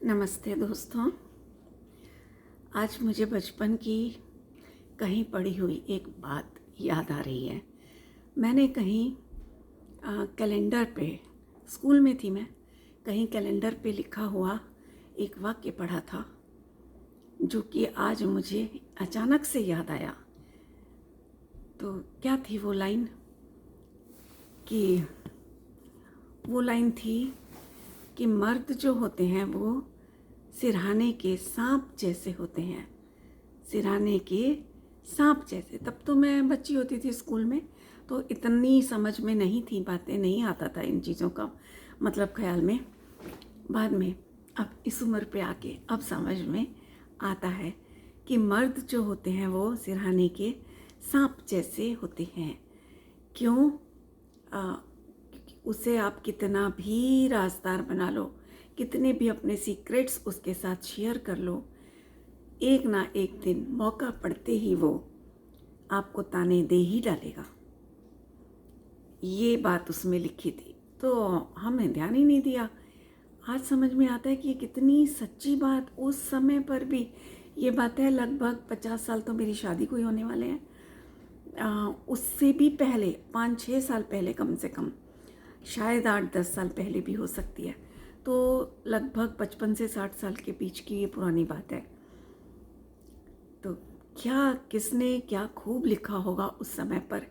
नमस्ते दोस्तों। आज मुझे बचपन की कहीं पढ़ी हुई एक बात याद आ रही है। मैंने कहीं कैलेंडर पे, स्कूल में थी मैं, कहीं कैलेंडर पे लिखा हुआ एक वाक्य पढ़ा था जो कि आज मुझे अचानक से याद आया। तो क्या थी वो लाइन? कि वो लाइन थी कि मर्द जो होते हैं वो सिरहाने के सांप जैसे होते हैं। सिरहाने के सांप जैसे। तब तो मैं बच्ची होती थी स्कूल में, तो इतनी समझ में नहीं थी, बातें नहीं आता था इन चीज़ों का मतलब ख्याल में। बाद में अब इस उम्र पे आके अब समझ में आता है कि मर्द जो होते हैं वो सिरहाने के सांप जैसे होते हैं। क्यों? उसे आप कितना भी राजदार बना लो, कितने भी अपने सीक्रेट्स उसके साथ शेयर कर लो, एक ना एक दिन मौका पड़ते ही वो आपको ताने दे ही डालेगा। ये बात उसमें लिखी थी, तो हमने ध्यान ही नहीं दिया। आज समझ में आता है कि ये कितनी सच्ची बात उस समय पर भी। ये बात है लगभग 50 साल तो मेरी शादी को ही होने वाले हैं। उससे भी पहले 5-6 साल पहले, कम से कम शायद 8-10 साल पहले भी हो सकती है। तो लगभग 55 से 60 साल के बीच की ये पुरानी बात है। तो क्या किसने क्या खूब लिखा होगा उस समय पर।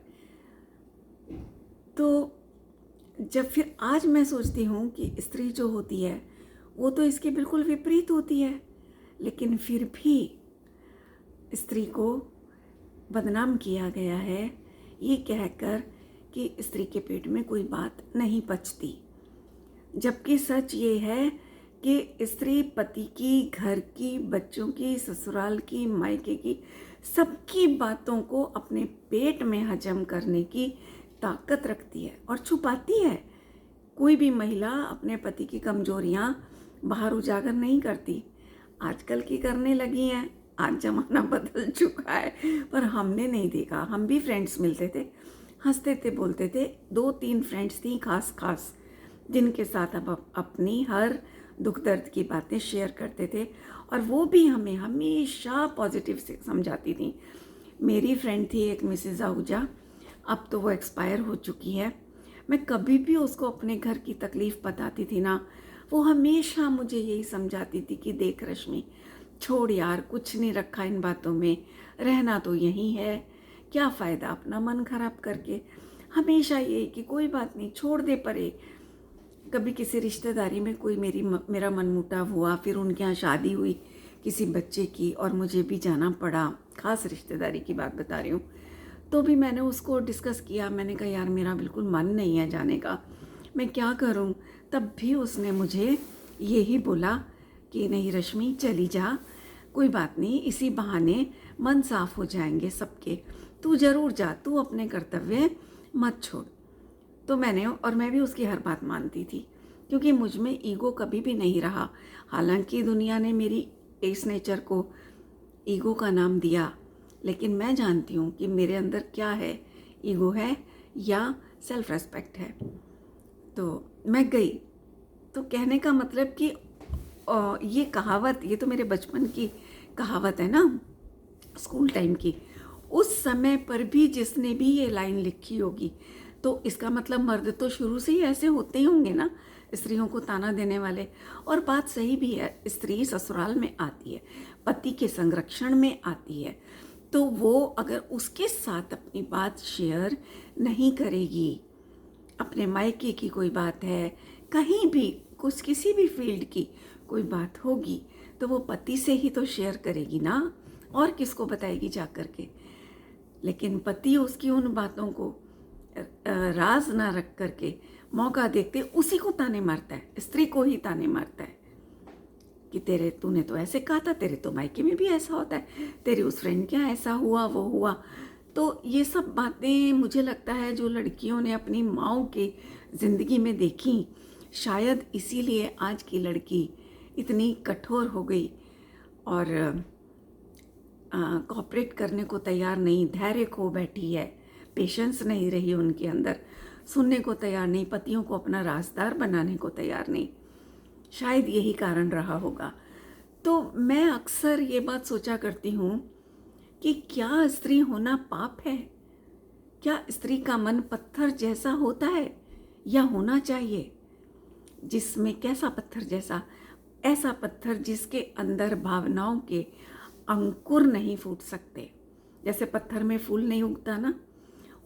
तो जब फिर आज मैं सोचती हूँ कि स्त्री जो होती है वो तो इसके बिल्कुल विपरीत होती है, लेकिन फिर भी स्त्री को बदनाम किया गया है ये कहकर कि स्त्री के पेट में कोई बात नहीं पचती। जबकि सच ये है कि स्त्री पति की, घर की, बच्चों की, ससुराल की, मायके की, सबकी बातों को अपने पेट में हजम करने की ताकत रखती है और छुपाती है। कोई भी महिला अपने पति की कमजोरियां बाहर उजागर नहीं करती। आजकल की करने लगी हैं। आज ज़माना बदल चुका है, पर हमने नहीं देखा। हम भी फ्रेंड्स मिलते थे, हंसते थे, बोलते थे। 2-3 फ्रेंड्स थी खास जिनके साथ अब अपनी हर दुख दर्द की बातें शेयर करते थे, और वो भी हमें हमेशा पॉजिटिव से समझाती थी। मेरी फ्रेंड थी एक मिसेज़ आहूजा, अब तो वो एक्सपायर हो चुकी है। मैं कभी भी उसको अपने घर की तकलीफ़ बताती थी ना, वो हमेशा मुझे यही समझाती थी कि देख रश्मि, छोड़ यार, कुछ नहीं रखा इन बातों में, रहना तो यहीं है, क्या फ़ायदा अपना मन खराब करके। हमेशा यही कि कोई बात नहीं, छोड़ दे परे। कभी किसी रिश्तेदारी में कोई मेरा मनमुटाव हुआ, फिर उनके यहाँ शादी हुई किसी बच्चे की और मुझे भी जाना पड़ा, खास रिश्तेदारी की बात बता रही हूँ, तो भी मैंने उसको डिस्कस किया। मैंने कहा यार मेरा बिल्कुल मन नहीं है जाने का, मैं क्या करूँ। तब भी उसने मुझे यही बोला कि नहीं रश्मि, चली जा, कोई बात नहीं, इसी बहाने मन साफ हो जाएंगे सबके, तू ज़रूर जा, तू अपने कर्तव्य मत छोड़। तो मैं भी उसकी हर बात मानती थी, क्योंकि मुझ में ईगो कभी भी नहीं रहा। हालांकि दुनिया ने मेरी इस नेचर को ईगो का नाम दिया, लेकिन मैं जानती हूँ कि मेरे अंदर क्या है, ईगो है या सेल्फ रेस्पेक्ट है। तो मैं गई। तो कहने का मतलब कि ये कहावत, ये तो मेरे बचपन की कहावत है ना, स्कूल टाइम की। उस समय पर भी जिसने भी ये लाइन लिखी होगी, तो इसका मतलब मर्द तो शुरू से ही ऐसे होते ही होंगे ना, स्त्रियों को ताना देने वाले। और बात सही भी है, स्त्री ससुराल में आती है, पति के संरक्षण में आती है, तो वो अगर उसके साथ अपनी बात शेयर नहीं करेगी, अपने मायके की कोई बात है, कहीं भी कुछ किसी भी फील्ड की कोई बात होगी, तो वो पति से ही तो शेयर करेगी ना, और किसको बताएगी जा कर के। लेकिन पति उसकी उन बातों को राज ना रख करके मौका देखते उसी को ताने मारता है, स्त्री को ही ताने मारता है कि तूने तो ऐसे कहा था, तेरे तो मायके में भी ऐसा होता है, तेरी उस फ्रेंड क्या ऐसा हुआ, वो हुआ। तो ये सब बातें मुझे लगता है जो लड़कियों ने अपनी माँओं की ज़िंदगी में देखी, शायद इसीलिए आज की लड़की इतनी कठोर हो गई और कोऑपरेट करने को तैयार नहीं, धैर्य खो बैठी है, पेशेंस नहीं रही उनके अंदर, सुनने को तैयार नहीं, पतियों को अपना राजदार बनाने को तैयार नहीं। शायद यही कारण रहा होगा। तो मैं अक्सर ये बात सोचा करती हूँ कि क्या स्त्री होना पाप है? क्या स्त्री का मन पत्थर जैसा होता है या होना चाहिए? जिसमें कैसा पत्थर जैसा? ऐसा पत्थर जिसके अंदर भावनाओं के अंकुर नहीं फूट सकते। जैसे पत्थर में फूल नहीं उगता ना,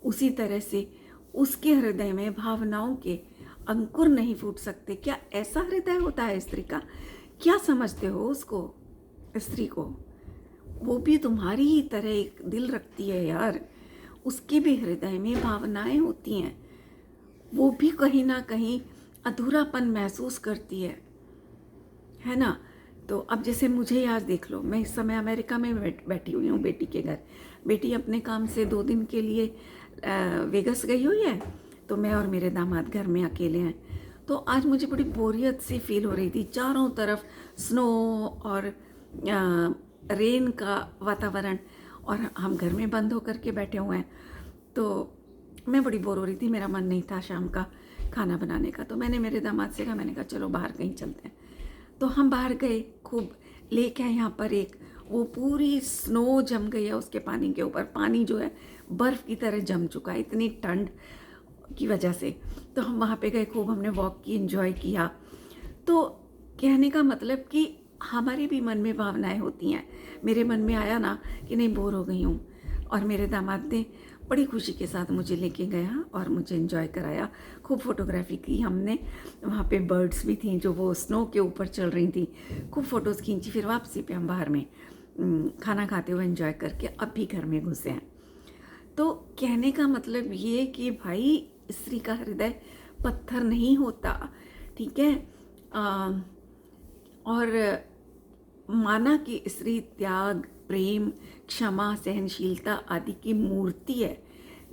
उसी तरह से उसके हृदय में भावनाओं के अंकुर नहीं फूट सकते। क्या ऐसा हृदय होता है स्त्री का? क्या समझते हो उसको, स्त्री को? वो भी तुम्हारी ही तरह एक दिल रखती है यार, उसके भी हृदय में भावनाएं होती हैं, वो भी कहीं ना कहीं अधूरापन महसूस करती है ना। तो अब जैसे मुझे ही आज देख लो, मैं इस समय अमेरिका में बैठी हुई हूँ बेटी के घर। बेटी अपने काम से 2 दिन के लिए वेगस गई हुई है, तो मैं और मेरे दामाद घर में अकेले हैं। तो आज मुझे बड़ी बोरियत सी फील हो रही थी। चारों तरफ स्नो और रेन का वातावरण, और हम घर में बंद होकर के बैठे हुए हैं। तो मैं बड़ी बोर हो रही थी, मेरा मन नहीं था शाम का खाना बनाने का। तो मैंने मेरे दामाद से कहा, मैंने कहा चलो बाहर कहीं चलते हैं। तो हम बाहर गए, खूब लेक है यहाँ पर एक, वो पूरी स्नो जम गई है उसके पानी के ऊपर। पानी जो है बर्फ़ की तरह जम चुका है, इतनी ठंड की वजह से। तो हम वहाँ पे गए, खूब हमने वॉक की, एंजॉय किया। तो कहने का मतलब कि हमारे भी मन में भावनाएं होती हैं। मेरे मन में आया ना कि नहीं, बोर हो गई हूँ, और मेरे दामाद ने बड़ी खुशी के साथ मुझे लेके गया और मुझे एंजॉय कराया। खूब फोटोग्राफी की हमने, वहाँ पे बर्ड्स भी थी जो वो स्नो के ऊपर चल रही थी, खूब फ़ोटोज़ खींची। फिर वापसी पे हम बाहर में खाना खाते हुए एंजॉय करके अब भी घर में घुसे हैं। तो कहने का मतलब ये कि भाई, स्त्री का हृदय पत्थर नहीं होता, ठीक है। और माना कि स्त्री त्याग, प्रेम, क्षमा, सहनशीलता आदि की मूर्ति है,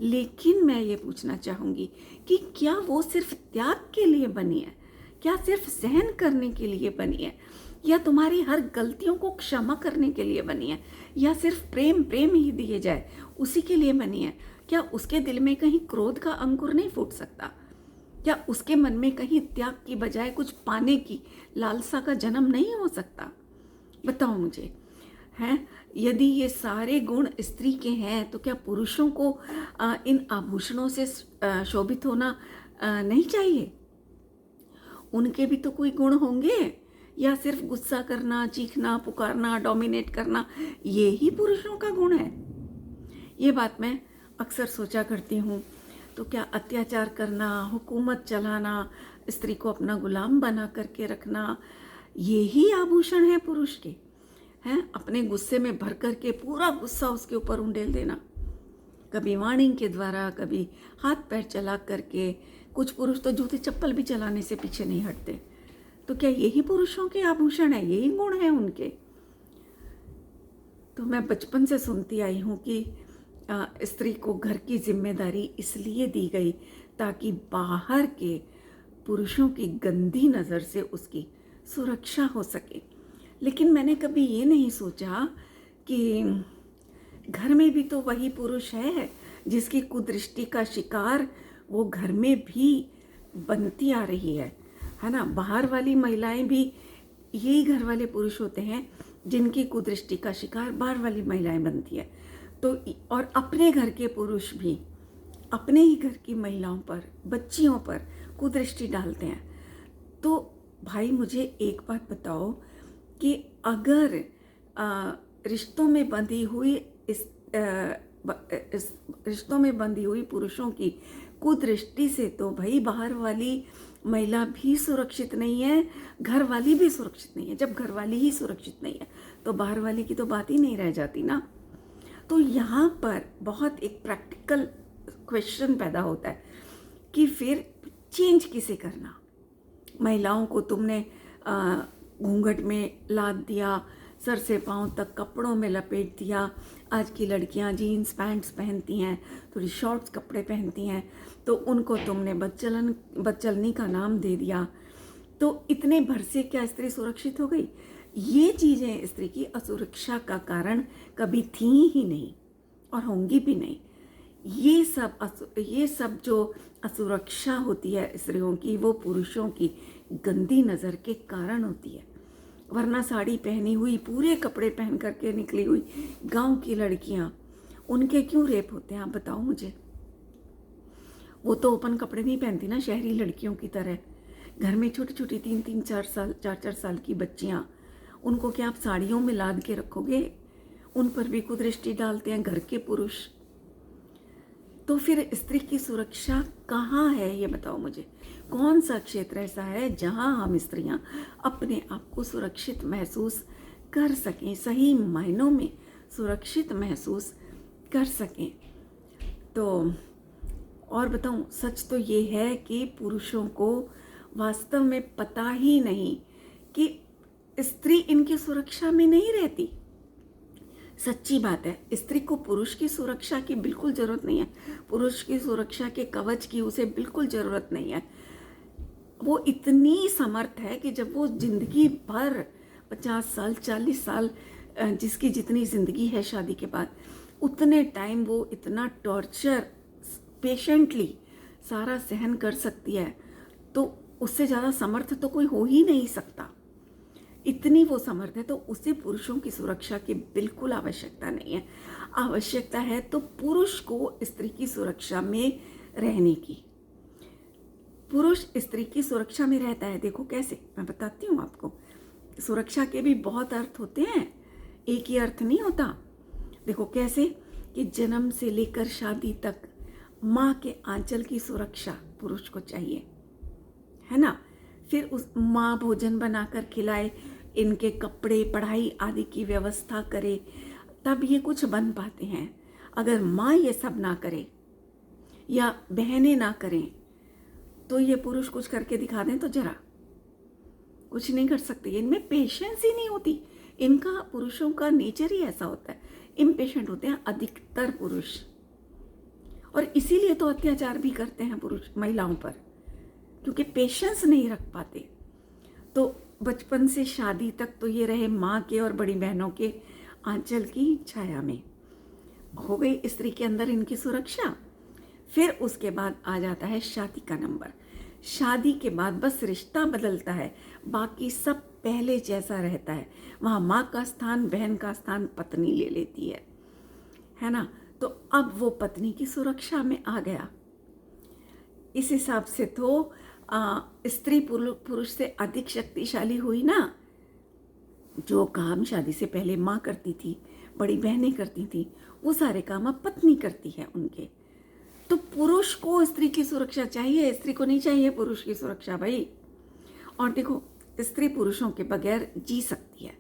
लेकिन मैं ये पूछना चाहूँगी कि क्या वो सिर्फ त्याग के लिए बनी है? क्या सिर्फ सहन करने के लिए बनी है? या तुम्हारी हर गलतियों को क्षमा करने के लिए बनी है? या सिर्फ प्रेम प्रेम ही दिए जाए उसी के लिए बनी है? क्या उसके दिल में कहीं क्रोध का अंकुर नहीं फूट सकता? क्या उसके मन में कहीं त्याग की बजाय कुछ पाने की लालसा का जन्म नहीं हो सकता? बताओ मुझे, हैं? यदि ये सारे गुण स्त्री के हैं, तो क्या पुरुषों को इन आभूषणों से शोभित होना नहीं चाहिए? उनके भी तो कोई गुण होंगे, या सिर्फ गुस्सा करना, चीखना, पुकारना, डोमिनेट करना, ये ही पुरुषों का गुण है? ये बात मैं अक्सर सोचा करती हूँ। तो क्या अत्याचार करना, हुकूमत चलाना, स्त्री को अपना गुलाम बना करके रखना, ये ही आभूषण है पुरुष के? हैं? अपने गुस्से में भर करके पूरा गुस्सा उसके ऊपर उंडेल देना, कभी वाणी के द्वारा, कभी हाथ पैर चला करके। कुछ पुरुष तो जूते चप्पल भी चलाने से पीछे नहीं हटते। तो क्या यही पुरुषों के आभूषण है? यही गुण है उनके? तो मैं बचपन से सुनती आई हूँ कि स्त्री को घर की जिम्मेदारी इसलिए दी गई ताकि बाहर के पुरुषों की गंदी नज़र से उसकी सुरक्षा हो सके। लेकिन मैंने कभी ये नहीं सोचा कि घर में भी तो वही पुरुष है जिसकी कुदृष्टि का शिकार वो घर में भी बनती आ रही है ना। बाहर वाली महिलाएं भी यही घर वाले पुरुष होते हैं जिनकी कुदृष्टि का शिकार बाहर वाली महिलाएं बनती है। तो और अपने घर के पुरुष भी अपने ही घर की महिलाओं पर, बच्चियों पर कुदृष्टि डालते हैं। तो भाई, मुझे एक बात बताओ कि अगर रिश्तों में बंधी हुई इस रिश्तों में बंधी हुई पुरुषों की कुदृष्टि से तो भाई बाहर वाली महिला भी सुरक्षित नहीं है, घर वाली भी सुरक्षित नहीं है। जब घर वाली ही सुरक्षित नहीं है तो बाहर वाली की तो बात ही नहीं रह जाती ना। तो यहाँ पर बहुत एक प्रैक्टिकल क्वेश्चन पैदा होता है कि फिर चेंज किसे करना? महिलाओं को तुमने घूंघट में लाद दिया, सर से पांव तक कपड़ों में लपेट दिया। आज की लड़कियां जीन्स पैंट्स पहनती हैं, थोड़ी शॉर्ट्स कपड़े पहनती हैं, तो उनको तुमने बदचलनी का नाम दे दिया। तो इतने भर से क्या स्त्री सुरक्षित हो गई? ये चीज़ें स्त्री की असुरक्षा का कारण कभी थी ही नहीं और होंगी भी नहीं। ये सब जो असुरक्षा होती है स्त्रियों की, वो पुरुषों की गंदी नज़र के कारण होती है। वरना साड़ी पहनी हुई, पूरे कपड़े पहन करके निकली हुई गांव की लड़कियां, उनके क्यों रेप होते हैं आप बताओ मुझे। वो तो ओपन कपड़े नहीं पहनती ना शहरी लड़कियों की तरह। घर में छोटी छोटी 3-3, 4 साल की बच्चियां, उनको क्या आप साड़ियों में लाद के रखोगे? उन पर भी कुदृष्टि डालते हैं घर के पुरुष। तो फिर स्त्री की सुरक्षा कहाँ है ये बताओ मुझे। कौन सा क्षेत्र ऐसा है जहाँ हम स्त्रियाँ अपने आप को सुरक्षित महसूस कर सकें, सही मायनों में सुरक्षित महसूस कर सकें। तो और बताऊं, सच तो ये है कि पुरुषों को वास्तव में पता ही नहीं कि स्त्री इनकी सुरक्षा में नहीं रहती। सच्ची बात है, स्त्री को पुरुष की सुरक्षा की बिल्कुल ज़रूरत नहीं है। पुरुष की सुरक्षा के कवच की उसे बिल्कुल ज़रूरत नहीं है। वो इतनी समर्थ है कि जब वो जिंदगी भर 50 साल 40 साल जिसकी जितनी ज़िंदगी है शादी के बाद, उतने टाइम वो इतना टॉर्चर पेशेंटली सारा सहन कर सकती है, तो उससे ज़्यादा समर्थ तो कोई हो ही नहीं सकता। इतनी वो समर्थ है, तो उसे पुरुषों की सुरक्षा की बिल्कुल आवश्यकता नहीं है। आवश्यकता है तो पुरुष को स्त्री की सुरक्षा में रहने की। पुरुष स्त्री की सुरक्षा में रहता है, देखो कैसे, मैं बताती हूँ आपको। सुरक्षा के भी बहुत अर्थ होते हैं, एक ही अर्थ नहीं होता। देखो कैसे कि जन्म से लेकर शादी तक माँ के आंचल की सुरक्षा पुरुष को चाहिए, है ना। फिर उस माँ भोजन बनाकर खिलाए, इनके कपड़े, पढ़ाई आदि की व्यवस्था करे, तब ये कुछ बन पाते हैं। अगर माँ ये सब ना करे या बहनें ना करें, तो ये पुरुष कुछ करके दिखा दें तो जरा कुछ नहीं कर सकते। इनमें पेशेंस ही नहीं होती। इनका, पुरुषों का नेचर ही ऐसा होता है, इम्पेशेंट होते हैं अधिकतर पुरुष। और इसीलिए तो अत्याचार भी करते हैं पुरुष महिलाओं पर, क्योंकि पेशेंस नहीं रख पाते। तो बचपन से शादी तक तो ये रहे माँ के और बड़ी बहनों के आंचल की छाया में। हो गई स्त्री के अंदर इनकी सुरक्षा। फिर उसके बाद आ जाता है शादी का नंबर। शादी के बाद बस रिश्ता बदलता है, बाकी सब पहले जैसा रहता है। वहाँ माँ का स्थान, बहन का स्थान पत्नी ले लेती है ना। तो अब वो पत्नी की सुरक्षा में आ गया। इस हिसाब से तो स्त्री पुरुष से अधिक शक्तिशाली हुई ना। जो काम शादी से पहले माँ करती थी, बड़ी बहनें करती थी, वो सारे काम अब पत्नी करती है उनके। तो पुरुष को स्त्री की सुरक्षा चाहिए, स्त्री को नहीं चाहिए पुरुष की सुरक्षा भाई। और देखो, स्त्री पुरुषों के बगैर जी सकती है,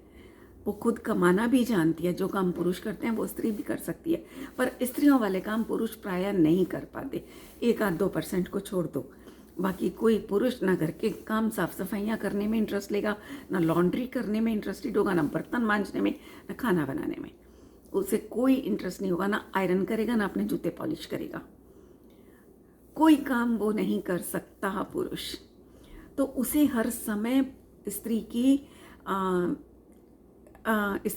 वो खुद कमाना भी जानती है। जो काम पुरुष करते हैं वो स्त्री भी कर सकती है, पर स्त्रियों वाले काम पुरुष प्रायः नहीं कर पाते। 1-2% को छोड़ दो, बाकी कोई पुरुष ना घर के काम, साफ सफाइयाँ करने में इंटरेस्ट लेगा, ना लॉन्ड्री करने में इंटरेस्टेड होगा, ना बर्तन मांजने में, ना खाना बनाने में। उसे कोई इंटरेस्ट नहीं होगा, ना आयरन करेगा, ना अपने जूते पॉलिश करेगा। कोई काम वो नहीं कर सकता पुरुष। तो उसे हर समय स्त्री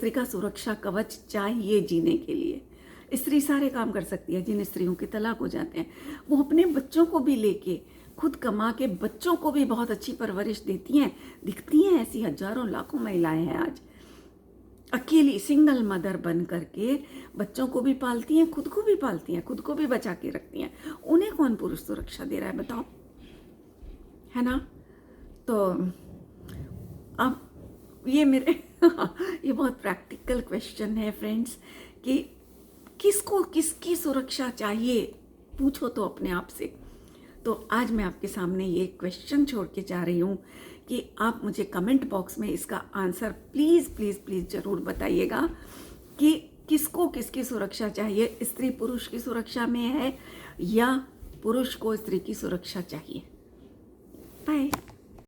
का सुरक्षा कवच चाहिए जीने के लिए। स्त्री सारे काम कर सकती है। जिन स्त्रियों के तलाक हो जाते हैं, वो अपने बच्चों को भी लेके, खुद कमा के बच्चों को भी बहुत अच्छी परवरिश देती हैं। दिखती हैं ऐसी हजारों लाखों महिलाएं हैं आज, अकेली सिंगल मदर बन करके बच्चों को भी पालती हैं, खुद को भी पालती हैं, खुद को भी बचा के रखती हैं। उन्हें कौन पुरुष सुरक्षा दे रहा है बताओ, है ना। तो अब ये मेरे ये बहुत प्रैक्टिकल क्वेश्चन है फ्रेंड्स, कि किसको किसकी सुरक्षा चाहिए, पूछो तो अपने आप से। तो आज मैं आपके सामने ये क्वेश्चन छोड़ के जा रही हूँ कि आप मुझे कमेंट बॉक्स में इसका आंसर प्लीज़ प्लीज़ प्लीज़ ज़रूर बताइएगा कि किसको किसकी सुरक्षा चाहिए। स्त्री पुरुष की सुरक्षा में है या पुरुष को स्त्री की सुरक्षा चाहिए। बाय।